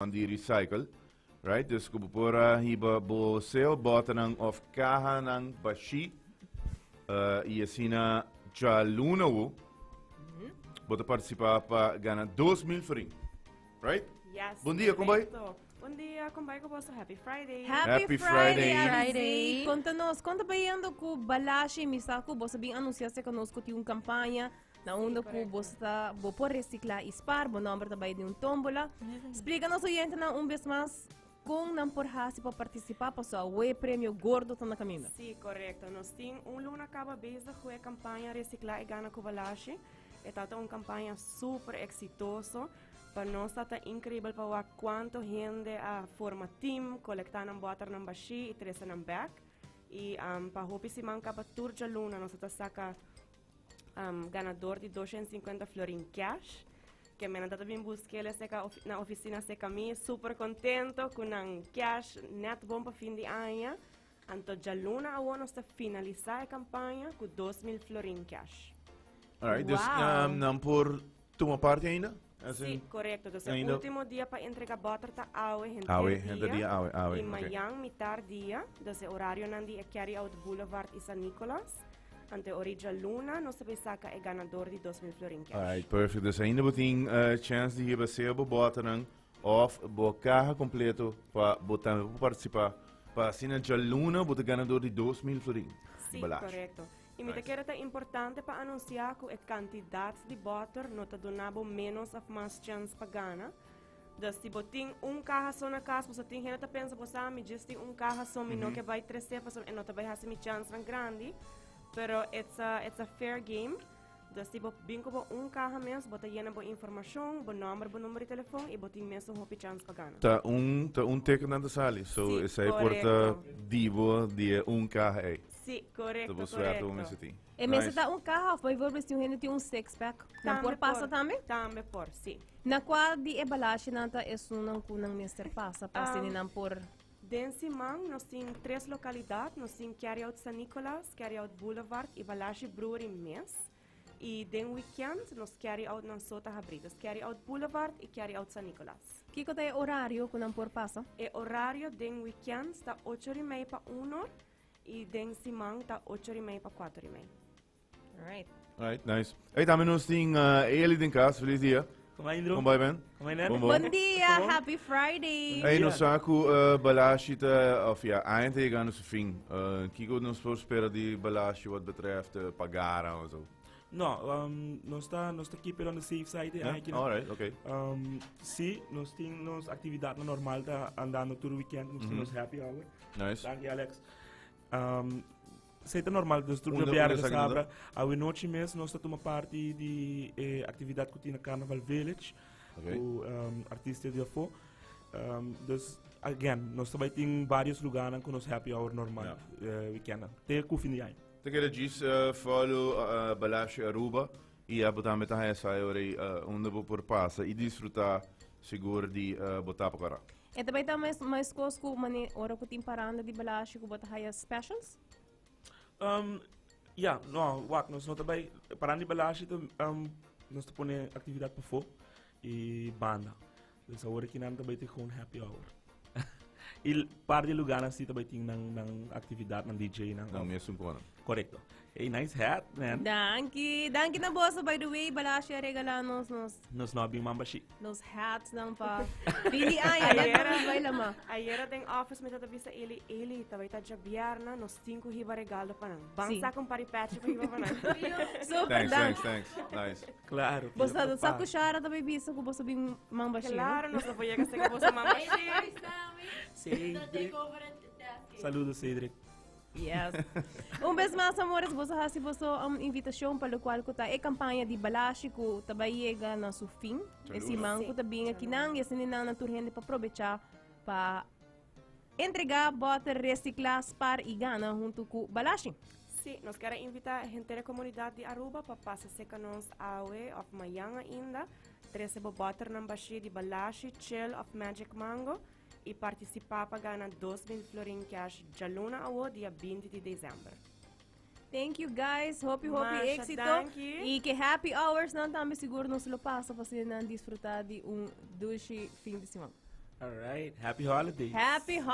di recycle. Right? Dus kupupura hiba bo sale bota ng of kaha ng bashi. Iasina ja luna wo. Bota participar para ganhar 2.000 florins. Right? Yes. Bom dia, Kumbay. Bom dia, Kumbay ko po sa Happy Friday. Happy Friday. Friday. Conta-nos, conta baiando ku balashi misako, bo sabing anunciaste conosco ti un campanha na onda ku bosta bo por reciclar ispar, bo number tabay de un tombola. Explica-nos oyente na vez mais kung não por hasi para participar para sua we prêmio gordo tá na caminho. Sim, correto. Nós temos luna acaba beza com a campanha Reciclar e Gana Kubalashi. É uma campanha super exitosa. Para nós está incrível para ver quanto gente forma team, coletando water ng bashi e tresa ng back. E para hopi si man kapa turja luna, nós está saca ganador de 250 florin cash. Que me nada também busquei na oficina se caminho, super contento com ang cash net bom para fim de ano. Anto já luna a nós está finalizar a campanha com 2.000 florin cash. Alright, dus não por tua parte ainda? Sim, correto. Então, o último dia para entregar butter está awe, gente dia. E amanhã, mitar dia, então, horário nandi é Carry Out Boulevard e San Nicolas. Ante origem luna, nós sabemos que é ganador de 2.000 florin cash. Alright, perfect. Dus ainda botin chance de receber botar ng off bo carro completo para botar participar. Para assinar já luna, botar ganador de 2.000 florin. Sim, correto. E me quero é importante para anunciar que a quantidade de butter não está donando menos ou mais chance para ganhar. Então, se você tem carro só na casa, você tem gente que pensa, você me diz que carro só, não que vai crescer, e não vai ter chance grande. Pero it's a fair game. Então, se você vem com carro mesmo, você llena a informação, o número de telefone e você mesmo tem chance para ganhar. Tá teken na sali. So, essa é porta divo de carro aí. Sim, correto, correto. E mesmo tá carro, foi ver se o tem six-pack. Não por passa também? Também por, sim. Na qual de ebalashi nanta é sunang kunang Mr. Passa, passa ni nang por... Densimang, nós temos 3 localidades. Nós temos Carry Out San Nicolas, Carry Out Boulevard e Balashi Brewery Mes. E den weekend, nós Carry Out ng Sota Habritas, Carry Out Boulevard e Carry Out San Nicolas. Kiko tayo horário kung nang por passa? E horário den weekend está 8:30 para 1 e den simang está 8:30 para 4:30. Alright, nice. Hey, também nós temos ele din casa, feliz dia. Como vai, Ben? Bom dia, happy Friday! Hey, nós saco balashi of ja, eindelijk aan ons fim. Kiko nos voorspellen die balashi wat betreft pagaren en zo. No, nós está keep it on the safe side. Alright, okay. Sim, nós temos atividade normal tá andando todo weekend, nós temos happy hour. Nice. Dank je, Alex. Seita normal, dus tudo bem de sabra. A noite mesmo nós estamos parte de atividade que tem na Carnival Village, o artista de afo. Dus again, nós também tem vários lugares com nos happy hour normal weekend. Até o fim de ano. Te quero dizer, follow Balashi Aruba e a botar metade essa hora onde vou por passa e desfrutar seguro de botar para cá. E também tá mais coisas que mani ora que tem paranda de balashi que bota higher specials? Ja, no, wak, nós também parando de balashi, nós temos atividade para fo e banda. Dus a hora que nós também tem com happy hour. E par de lugares assim também tem nang atividade nang DJ nang. Não, mesmo com ela. Correcto. Hey, nice hat, man. Danke na boss. By the way, balashi regalanos Nos nobing membership. nos hats nang pa. Pili ay, vai lama. Ayer tem office me tatabi sa ili, tabay ta biyarna, nos 5 hiba regalo pa nang. Bangsa kong paripatch pa hiba pa nang. Super Thanks. Nice. Claro. Bosta sa kushara tabay bisa ko bosta bing membership. Claro, nos apoya kasi ko po sa membership. Cedric. Saludos, Cedric. Yes. Vez mais, amores, você recebeu uma invitação para o qual está a campanha de balashi que também chega no seu fim. Esse manco também aqui não, e assim não turhende para aproveitar para entregar, botar, reciclar, spar e gana junto com balashi. Sim, nós queremos invitar a gente da comunidade de Aruba para passar com nós awe of Mayanga ainda, recebe botar na baixia de balashi, chill of Magic Mango. E participar para ganhar 2.000 florin cash já luna ao dia 20 de dezembro. Thank you guys, hope éxito. E que happy hours não também seguro não se lo passa para você não desfrutar de douche fim de semana. All right. Happy holidays. Happy